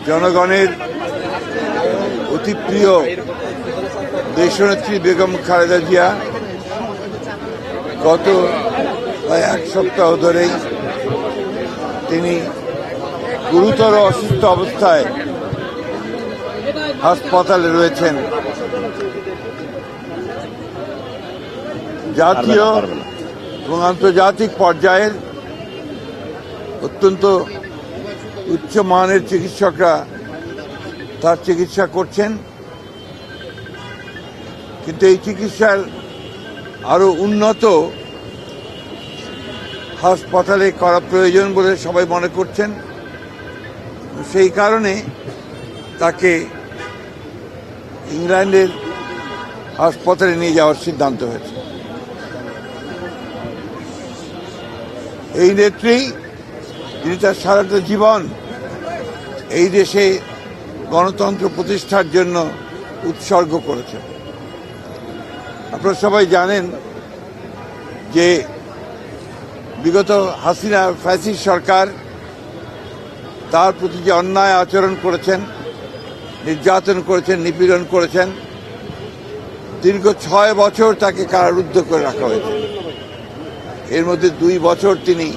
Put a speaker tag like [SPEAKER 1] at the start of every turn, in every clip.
[SPEAKER 1] জনগণের অতি প্রিয় দেশনেত্রী বেগম খালেদা জিয়া গত প্রায় এক সপ্তাহ ধরেই তিনি গুরুতর অসুস্থ অবস্থায় হাসপাতালে রয়েছেন। জাতীয় এবং আন্তর্জাতিক পর্যায়ের অত্যন্ত উচ্চমানের চিকিৎসকরা তার চিকিৎসা করছেন, কিন্তু এই চিকিৎসার আরো উন্নত হাসপাতালে করা প্রয়োজন বলে সবাই মনে করছেন। সেই কারণে তাকে ইংল্যান্ডের হাসপাতালে নিয়ে যাওয়ার সিদ্ধান্ত হয়েছে। এই নেত্রী যিনি তার সারাটা জীবন এই দেশে গণতন্ত্র প্রতিষ্ঠার জন্য উৎসর্গ করেছেন। আপনারা সবাই জানেন যে বিগত হাসিনা ফ্যাসিস্ট সরকার তার প্রতি যে অন্যায় আচরণ করেছেন, নির্যাতন করেছেন, নিপীড়ন করেছেন, দীর্ঘ 6 বছর তাকে কারারুদ্ধ করে রাখা হয়েছে। এর মধ্যে 2 বছর তিনি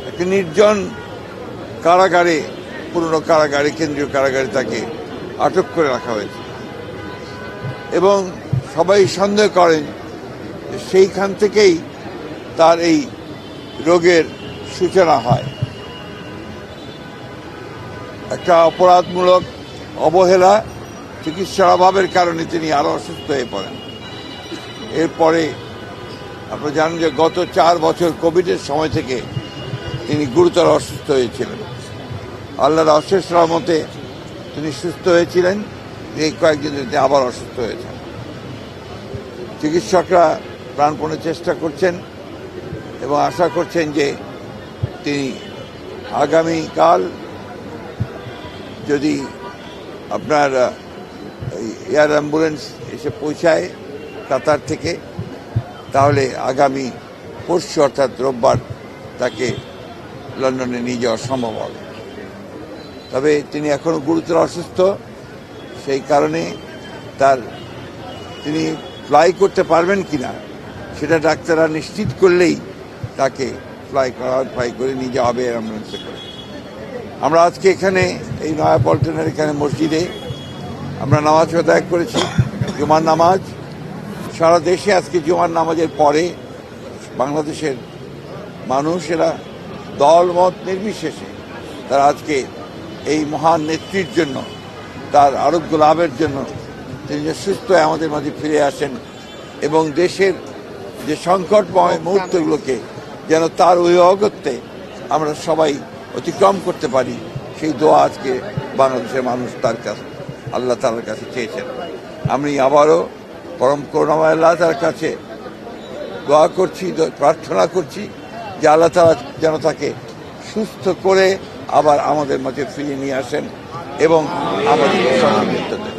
[SPEAKER 1] একটি নির্জন কারাগারে, পুরনো কারাগারে, কেন্দ্রীয় কারাগারে তাকে আটক করে রাখা হয়েছে এবং সবাই সন্দেহ করেন যে সেইখান থেকেই তার এই রোগের সূচনা হয়। একটা অপরাধমূলক অবহেলা, চিকিৎসার অভাবের কারণে তিনি আরো অসুস্থ হয়ে পড়েন। এরপরে আপনারা জানেন যে গত 4 বছর কোভিডের সময় থেকে তিনি গুরুতর অসুস্থ হয়েছিলেন। আল্লাহর অশেষ রহমতে তিনি সুস্থ হয়েছিলেন। এই কয়েকদিন তিনি আবার অসুস্থ হয়েছেন। চিকিৎসকরা প্রাণপণে চেষ্টা করছেন এবং আশা করছেন যে তিনি আগামীকাল যদি আপনার এয়ার অ্যাম্বুলেন্স এসে পৌঁছায় কাতার থেকে, তাহলে আগামী পরশু অর্থাৎ রোববার তাকে লন্ডনে নিয়ে যাওয়া সম্ভব হবে। তবে তিনি এখনো গুরুতর অসুস্থ, সেই কারণে তিনি ফ্লাই করতে পারবেন কিনা সেটা ডাক্তাররা নিশ্চিত করলেই তাকে ফ্লাই করে নিয়ে যাওয়া হবে অ্যাম্বুলেন্সে করে। আমরা আজকে এখানে এই নয়াপল্টনের এখানে মসজিদে আমরা নামাজ আদায় করেছি, জুমার নামাজ। সারা দেশে আজকে জুমার নামাজের পরে বাংলাদেশের মানুষেরা দল মত নির্বিশেষে তারা আজকে এই মহান নেত্রীর জন্য, তার আরোগ্য লাভের জন্য, তিনি যে সুস্থ হয়ে আমাদের মাঝে ফিরে আসেন এবং দেশের যে সংকটময় মুহূর্তগুলোকে যেন তার অগত্যে আমরা সবাই অতিক্রম করতে পারি, সেই দোয়া আজকে বাংলাদেশের মানুষ তার কাছে, আল্লাহ তাআলার কাছে চেয়েছেন। আমি আবারও পরম করুণাময় আল্লাহ তাআলার কাছে দোয়া করছি, প্রার্থনা করছি যে আল্লাহ তাআলা যেন তাকে সুস্থ করে আবার আমাদের মাঝে ফিরিয়ে নিয়ে আসেন এবং আমাদের সহযোগিতা দেন।